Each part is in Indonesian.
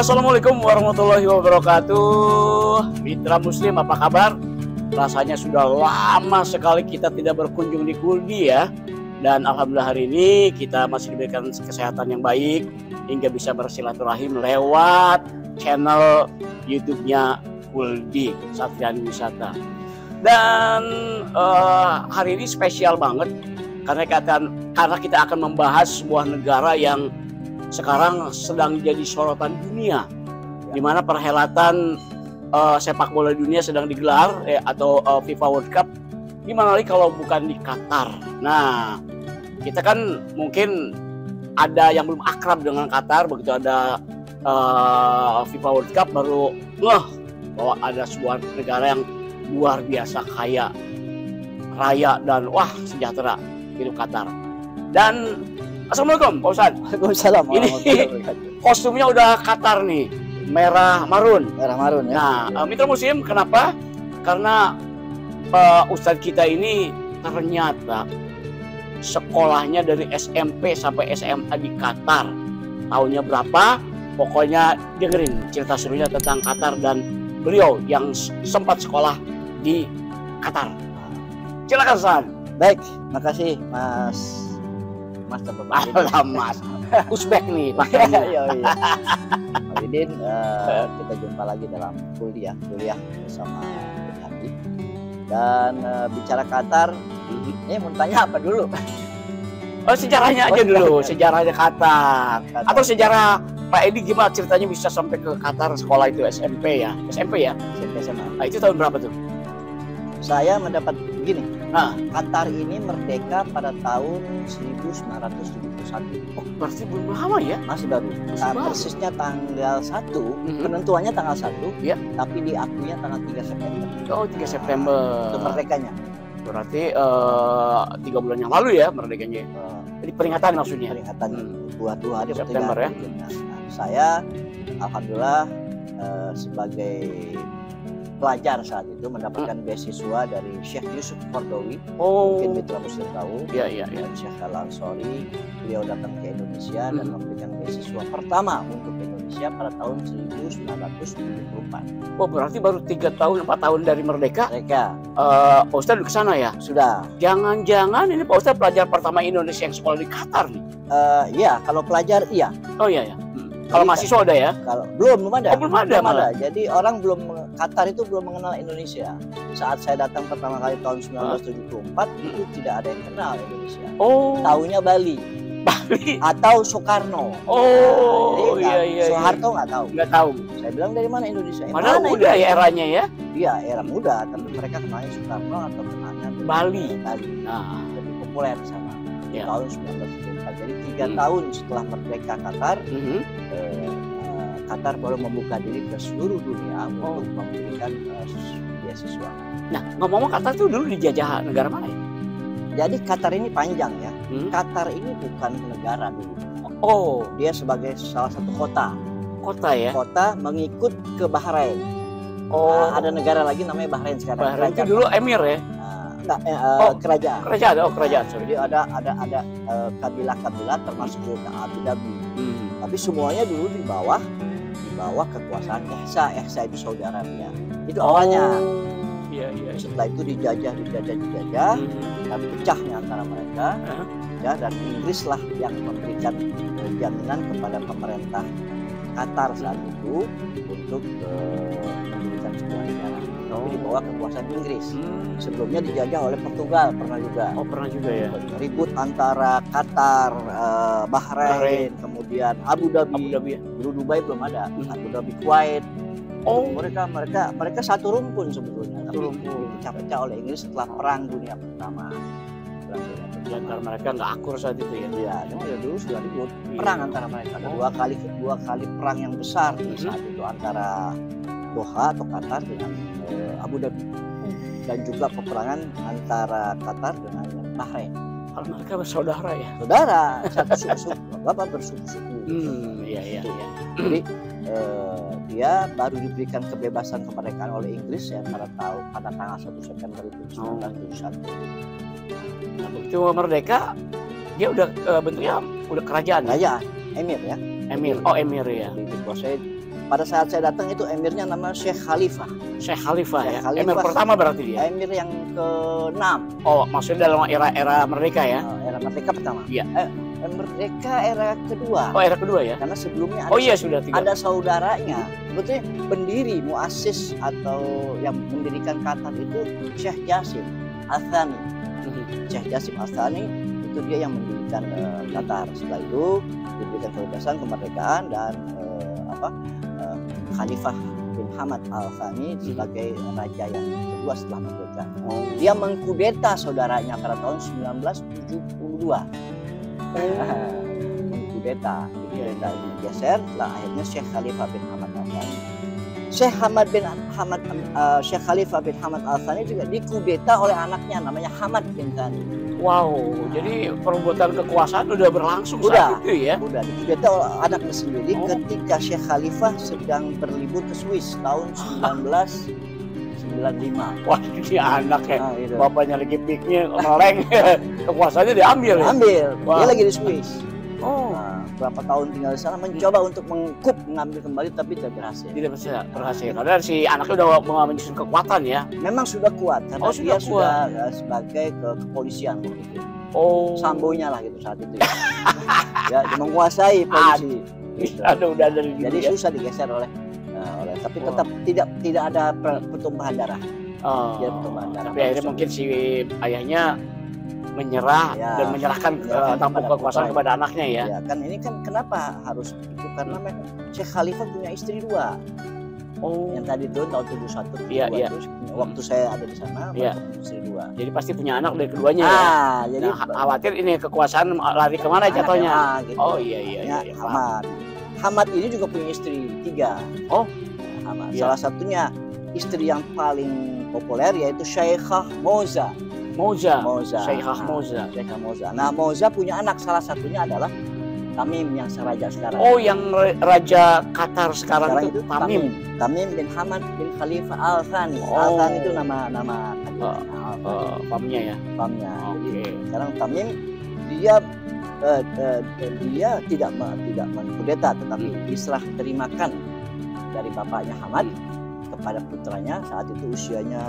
Assalamualaikum warahmatullahi wabarakatuh. Mitra Muslim, apa kabar? Rasanya sudah lama sekali kita tidak berkunjung di Kuldi ya. Dan alhamdulillah hari ini kita masih diberikan kesehatan yang baik hingga bisa bersilaturahim lewat channel YouTube-nya Kuldi Satriani Wisata. Dan hari ini spesial banget karena kita akan membahas sebuah negara yang sekarang sedang jadi sorotan dunia, di mana perhelatan sepak bola dunia sedang digelar atau FIFA World Cup. Di mana lagi kalau bukan di Qatar. Nah, kita kan mungkin ada yang belum akrab dengan Qatar, begitu ada FIFA World Cup baru bahwa ada sebuah negara yang luar biasa kaya raya dan sejahtera, itu Qatar. Dan Assalamualaikum Pak Ustadz. Waalaikumsalam. Ini kostumnya udah Qatar nih, merah marun. Merah marun ya. Nah, Mitra Muslim, kenapa? Karena Ustadz kita ini ternyata sekolahnya dari SMP sampai SMA di Qatar. Tahunnya berapa? Pokoknya dengerin cerita serunya tentang Qatar dan beliau yang sempat sekolah di Qatar. Silakan Ustadz. Baik, makasih Mas Mas Uzbek nih pakainya. Iya. Widin, kita jumpa lagi dalam kuliah bersama Habib. Dan bicara Qatar, ini mau tanya apa dulu? Oh, sejarahnya aja dulu, sejarahnya Qatar. Atau sejarah Pak Edi gimana ceritanya bisa sampai ke Qatar sekolah itu SMP ya? SMP SMA. Nah, itu tahun berapa tuh? Saya mendapat begini. Qatar ini merdeka pada tahun 1971. Oh, berarti belum lama ya? Masih baru. Persisnya tanggal 1, penentuannya tanggal 1, ya. Tapi diakuinya tanggal 3 September. Oh, 3 September. Itu merdekanya. Berarti 3 bulan yang lalu ya merdekanya. Jadi peringatan maksudnya. Peringatan 2 hari September ya. Nah, saya alhamdulillah sebagai pelajar saat itu mendapatkan beasiswa dari Syekh Yusuf Qaradawi. Mungkin Mitra Muslim tahu. Iya. Syekh Al-Ansori. Beliau datang ke Indonesia dan memberikan beasiswa pertama untuk Indonesia pada tahun 1974. Oh, berarti baru 3 tahun 4 tahun dari merdeka. Pak Ustadz ke sana ya? Sudah. Jangan-jangan ini Pak Ustadz pelajar pertama Indonesia yang sekolah di Qatar nih? Iya, kalau pelajar iya. Oh iya. Kalau mahasiswa ada ya? Kalau belum ada. Belum ada. Jadi orang Qatar itu belum mengenal Indonesia. Saat saya datang pertama kali tahun 1974 itu tidak ada yang kenal Indonesia. Oh. Taunya Bali atau Soekarno. Oh, iya. Soeharto nggak tahu. Nggak tahu. Saya bilang dari mana Indonesia? Padahal muda ya eranya ya? Iya, era muda. Tapi mereka kenalnya Soekarno atau kenalnya Bali. Nah, lebih populer di sana. Ya. Tahun 1974. Jadi 3 tahun setelah merdeka Qatar, Qatar baru membuka diri ke seluruh dunia untuk memberikan beasiswa. Nah, ngomong-ngomong Qatar itu dulu dijajah negara mana ya? Jadi Qatar ini panjang ya. Qatar ini bukan negara dulu. Oh, dia sebagai salah satu kota. Kota ya? Kota mengikut ke Bahrain. Oh, ada negara lagi namanya Bahrain sekarang. Bahrain itu dulu emir ya? Kerajaan. Kerajaan. Jadi ada kabilah-kabilah termasuk juga Abu Dhabi. Tapi semuanya dulu di bawah kekuasaan Ihsa itu Saudi Arabia. Itu awalnya. Iya. Setelah itu dijajah dan pecahnya antara mereka. Ya, dan Inggris lah yang memberikan jaminan kepada pemerintah Qatar saat itu untuk mendirikan sebuah negara. Tapi di bawah kekuasaan Inggris. Sebelumnya dijajah oleh Portugal, pernah juga. Oh, pernah juga ya. Ribut antara Qatar, Bahrain, kemudian Abu Dhabi ya. Dulu Dubai belum ada. Abu Dhabi, Kuwait. Oh, mereka satu rumpun sebetulnya. Tapi dipecah-pecah oleh Inggris setelah Perang Dunia Pertama. Antara mereka nggak akur saat itu ya? Iya, cuma dulu sudah ribut. Perang antara mereka. Ada dua kali perang yang besar saat itu antara Doha atau Qatar dengan Abu Dhabi. Dan juga peperangan antara Qatar dengan Bahrain. Kalau mereka bersaudara ya? Saudara, satu suku. Bapak bersuku-suku. Iya. Jadi dia baru diberikan kebebasan kemerdekaan oleh Inggris ya pada tanggal 1 September itu 1971. Nah, begitu merdeka, dia udah bentuknya udah kerajaan. Kerajaan, emir ya. Emir, oh emir ya. Dikuasai pada saat saya datang itu emirnya nama Syekh Khalifah. Syekh Khalifah Syekh ya. Khalifah. Emir pertama berarti dia. Emir yang ke-6. Oh, maksudnya dalam era merdeka ya. Era merdeka pertama. Iya. Merdeka era kedua. Oh, era kedua ya. Karena sebelumnya Oh iya sudah 3. ada saudaranya. Sebetulnya pendiri muassis atau yang mendirikan Qatar itu Syekh Jassim Al-Thani. Syekh Jassim Al-Thani itu dia yang mendirikan Qatar. Setelah itu diberikan kebebasan kemerdekaan dan Khalifah bin Hamad Al-Thani sebagai raja yang kedua setelah merdeka. Dia mengkudeta saudaranya pada tahun 1972. Mengkudeta, digeser, setelah akhirnya Syekh Khalifah bin Hamad Al-Thani. Syekh Khalifah bin Hamad Al-Thani juga dikudeta oleh anaknya namanya Hamad bin Thani. Wow, jadi perebutan kekuasaan udah berlangsung saat itu ya? Udah dikudeta oleh anaknya sendiri ketika Syekh Khalifah sedang berlibur ke Swiss tahun 1995. Wah, ini anak ya, gitu. bapaknya lagi piknik, ngeleng, kekuasaannya diambil ya? Ambil, Wah. dia lagi di Swiss. Oh, Berapa tahun tinggal di sana, mencoba untuk mengambil kembali tapi tidak berhasil. tidak bisa berhasil karena si anaknya udah menyusun kekuatan ya. Memang sudah kuat karena Sudah dia kuat. sudah sebagai kepolisian begitu. Oh, Sambonya lah gitu saat itu ya. Ya, dia menguasai polisi. udah dari dulu Jadi ya. susah digeser tapi tetap tidak ada pertumbuhan darah. Oh, Dia pertumbuhan darah. tapi akhirnya mungkin si ayahnya menyerah Ya, dan menyerahkan tampuk kekuasaan kepada anaknya ya. Ya, kan ini kan kenapa harus itu karena memang Syekh Khalifah punya istri 2. Oh, Yang tadi itu tahun 71 Iya, iya. terus waktu saya ada di sana Iya. punya istri 2. jadi pasti punya anak dari keduanya ya. Jadi Khawatir ini kekuasaan lari kemana jatuhnya. gitu. Oh iya. Hamad. Hamad ini juga punya istri 3. Oh, Hamad. iya. Salah satunya istri yang paling populer yaitu Syekhah Moza. Syekhah Moza. Syekhah Moza. Nah, Moza punya anak, salah satunya adalah Tamim yang raja sekarang. Oh, yang raja Qatar sekarang itu Tamim. Tamim bin Hamad bin Khalifah Al-Thani. Oh. Al-Thani itu nama Pamnya ya. pamnya. Oke. Jadi sekarang Tamim dia tidak mengkudeta tetapi diserah terimakan dari bapaknya Hamad kepada putranya saat itu usianya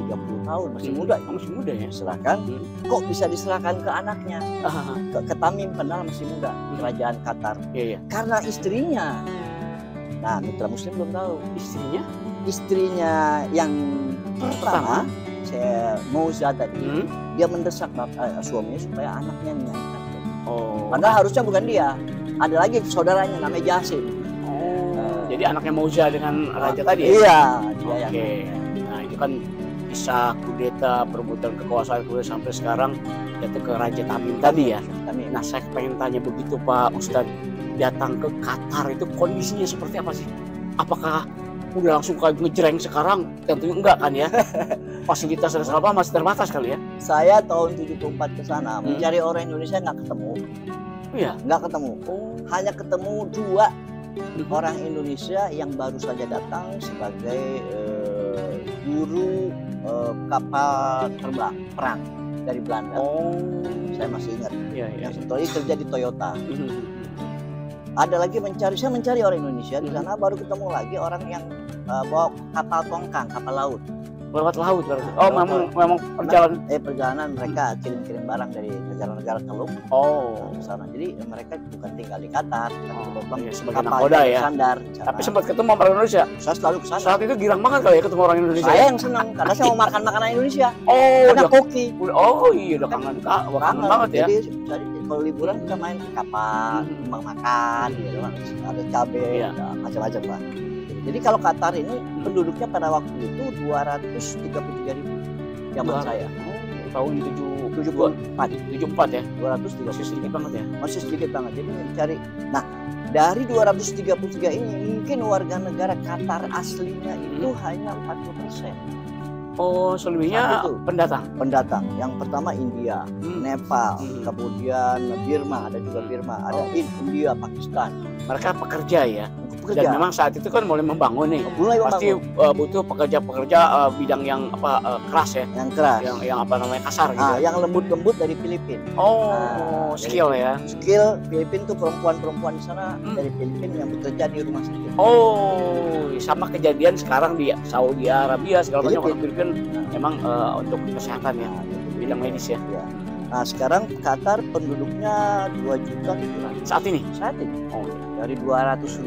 30 tahun, masih muda. Masih muda ya. Diserahkan. Kok bisa diserahkan ke anaknya? Ke Tamim, padahal masih muda, kerajaan Qatar. Iya. Karena istrinya. Nah, mitra muslim belum tahu. Istrinya yang pertama, Moza tadi, dia mendesak suaminya supaya anaknya menyanyikan. Oh. Padahal harusnya bukan dia. Ada lagi saudaranya namanya Jassim. Jadi anaknya Moza dengan raja tadi ya? Iya, dia yang. Oke. Nah, itu kan kisah kudeta, perebutan kekuasaan kemudian sampai sekarang jatuh ke Raja Tamim tadi ya. Tamim. Nah, saya pengen tanya begitu Pak Ustadz, datang ke Qatar itu kondisinya seperti apa sih? Apakah udah langsung kayak ngejreng sekarang? Tentunya enggak kan ya? Fasilitas dan segala masih terbatas kali ya? Saya tahun 74 ke sana mencari orang Indonesia nggak ketemu. Iya. Nggak ketemu. Hanya ketemu 2 orang Indonesia yang baru saja datang sebagai guru kapal terbang perang dari Belanda. Saya masih ingat. Iya. Yang satu lagi kerja di Toyota. Ada lagi saya mencari orang Indonesia di sana, baru ketemu lagi orang yang bawa kapal tongkang, kapal laut. Lewat laut berarti. Oh, memang perjalanan mereka kirim barang dari negara-negara teluk ke sana. Jadi mereka bukan tinggal di Qatar, sebagai nakoda ya. Sandar. Tapi sempat ketemu orang Indonesia. Saya selalu ke sana. Saat itu girang banget kali ya ketemu orang Indonesia. Saya yang senang karena saya mau makan makanan Indonesia. Udah koki. Udah kangen banget ya. Jadi kalau liburan kita main ke kapal, makan, gitu kan. Ada cabai, ada macam-macam lah. Jadi kalau Qatar ini penduduknya pada waktu itu 233.000 zaman saya. Tahun 74 ya. 233 Masih sedikit banget ya. Masih sedikit banget. Jadi mencari. Nah, dari 233 ini mungkin warga negara Qatar aslinya itu hanya 40%. Oh, selebihnya pendatang. Yang pertama India, Nepal, kemudian Birma, ada juga Birma, ada India, Pakistan. Mereka pekerja ya. bekerja. Dan memang saat itu kan mulai membangun nih. Mulai Pasti membangun. butuh pekerja-pekerja bidang yang keras ya, Yang keras. yang apa namanya kasar gitu. Yang lembut-lembut dari Filipina. Oh, skill ya. Skill Filipina tuh perempuan-perempuan di sana dari Filipina yang bekerja di rumah sakit. Oh, sama kejadian sekarang di Saudi Arabia segala macam orang Filipina. Filipina memang untuk kesehatan ya, bidang medis ya. Ya. Nah sekarang Qatar penduduknya 2 juta Saat ini. Oh, dari 200.000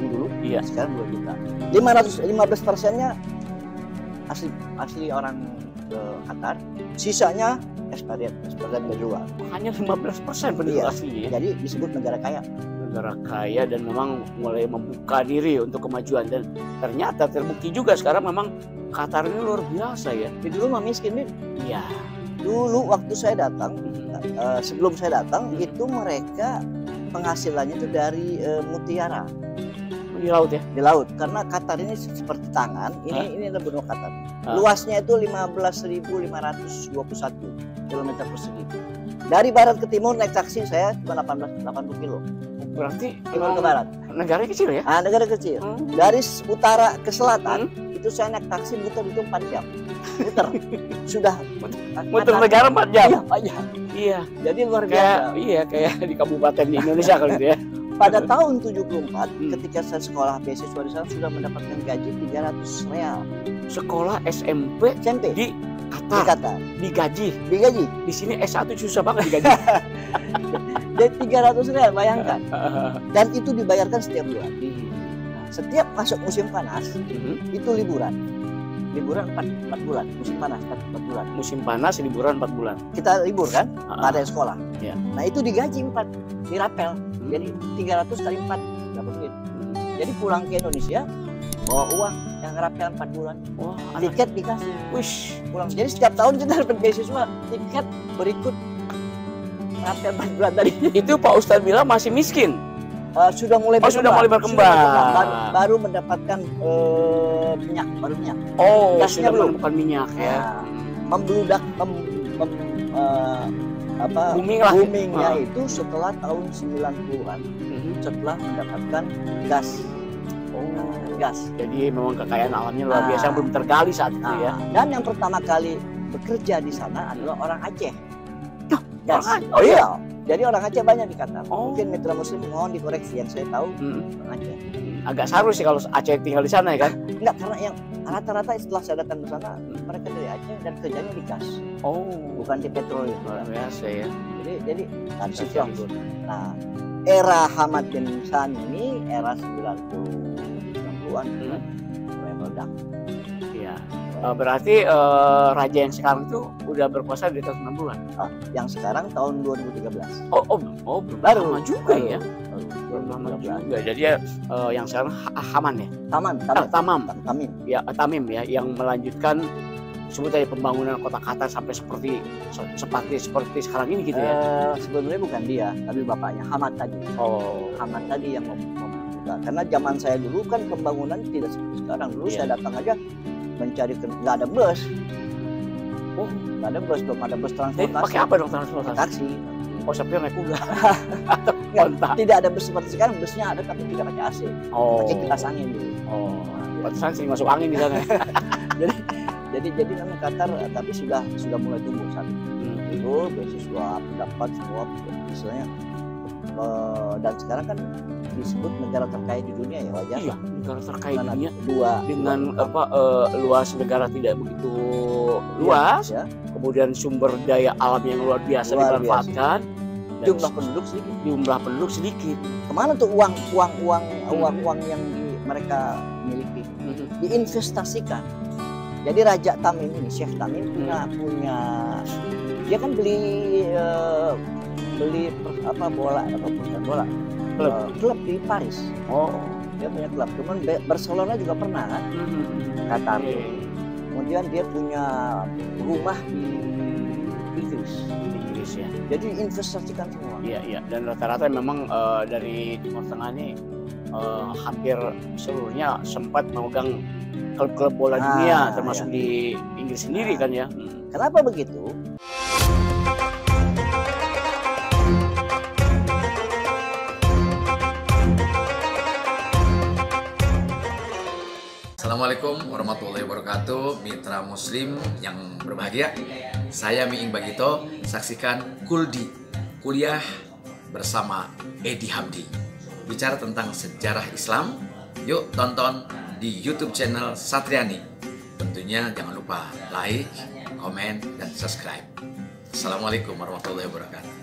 dulu, Iya. sekarang 2 juta. 15%-nya asli orang Qatar, sisanya ekspatriat dari luar. Hanya 15% penduduk Iya. asli ya. Jadi disebut negara kaya. Negara kaya dan memang mulai membuka diri untuk kemajuan, dan ternyata terbukti juga sekarang memang Qatar ini luar biasa ya. Di dulu mah miskin nih. Iya. Dulu waktu saya datang, sebelum saya datang itu mereka penghasilannya itu dari mutiara Di laut ya. di laut, karena Qatar ini seperti tangan. Ini adalah benua Qatar. Luasnya itu 15.521 km persegi. Dari barat ke timur naik taksi saya cuma 80 kilo. Berarti Timur ke barat. negara kecil ya. Negara kecil. Dari utara ke selatan itu saya naik taksi muter itu 4 jam. Muter. Sudah Muter negara 4 jam. Iya, 4 jam. Iya. Jadi luar biasa. Kayak di kabupaten di Indonesia kali gitu ya. Pada tahun 74 ketika saya sekolah beasiswa di sana sudah mendapatkan gaji 300 real. Sekolah SMP di Qatar. Digaji. Digaji. Di sini S1 susah banget digaji. Jadi 300 real, bayangkan. Dan itu dibayarkan setiap bulan. Setiap masuk musim panas itu liburan. Liburan 4 bulan, musim panas 4 bulan. Musim panas liburan 4 bulan. Kita libur kan, nggak ada sekolah. Iya. Nah itu digaji 4, dirapel. Jadi 300 kali 4 berapa duit? Jadi pulang ke Indonesia bawa uang yang rapel 4 bulan. Wah, Tiket dikasih. wish. Pulang. Jadi setiap tahun kita dapat beasiswa, tiket berikut rapel 4 bulan tadi. Itu Pak Ustadz bilang masih miskin. Sudah mulai sudah mulai berkembang. Baru mendapatkan minyak, baru minyak. Oh, Gasnya sudah belum. menemukan minyak ya. Membludak boomingnya itu setelah tahun 90-an, setelah mendapatkan gas. Gas. Jadi memang kekayaan alamnya luar biasa yang belum tergali saat itu ya. Dan yang pertama kali bekerja di sana adalah orang Aceh. Gas. Oh iya. Jadi orang Aceh banyak di Qatar. Oh. Mungkin Mitra Muslim mohon dikoreksi, yang saya tahu orang Aceh. Agak saru sih kalau Aceh tinggal di sana ya kan? Enggak, karena yang rata-rata setelah saya datang ke sana mereka dari Aceh dan kerjanya di gas. Oh, Bukan di petroleum. luar biasa ya. Jadi nah, era Hamad bin San ini era 90-an mulai meledak. Iya. Berarti raja yang sekarang itu udah berkuasa di tahun 90-an. Yang sekarang tahun 2013. Oh, belum Baru. lama juga ya. Belum lama juga. Jadi yang sekarang Haman ya. Tamim. Ya, Tamim ya, yang melanjutkan sebut aja pembangunan kota Qatar sampai seperti sekarang ini gitu ya. Sebenarnya bukan dia, tapi bapaknya Hamad tadi. Hamad tadi yang membuka. Karena zaman saya dulu kan pembangunan tidak seperti sekarang. Dulu saya datang aja mencari, nggak ada bus. Nggak ada bus, belum ada bus transportasi. Jadi pakai apa dong transportasi? Taksi. Supir naik kuda. Tidak ada bus seperti sekarang, busnya ada tapi tidak pakai AC. Pakai kipas angin dulu. Pantesan sering masuk angin di sana. Jadi memang Qatar tapi sudah mulai tumbuh saat itu. Beasiswa dapat semua istilahnya. Dan sekarang kan disebut negara terkaya di dunia ya, wajar. Iya, negara terkaya di dunia. Dengan luas negara tidak begitu luas. Ya. Kemudian sumber daya alam yang luar biasa dimanfaatkan. Jumlah penduduk sedikit. Kemana tuh uang yang mereka miliki? Diinvestasikan. Jadi Raja Tamim ini, Syekh Tamim punya dia kan beli klub di Paris. Dia punya klub. Cuman Barcelona juga pernah kan? Qatar. Kemudian dia punya rumah di Inggris ya. Jadi investasikan semua. Iya. Dan rata-rata memang dari Timur Tengah ini hampir seluruhnya sempat memegang klub-klub bola dunia, termasuk di Inggris sendiri kan ya. Kenapa begitu? Assalamualaikum warahmatullahi wabarakatuh, mitra muslim yang berbahagia. Saya Miing Bagito, saksikan Kuldi, kuliah bersama Edi Hamdi. Bicara tentang sejarah Islam, yuk tonton di YouTube channel Satriani. Tentunya jangan lupa like, komen, dan subscribe. Assalamualaikum warahmatullahi wabarakatuh.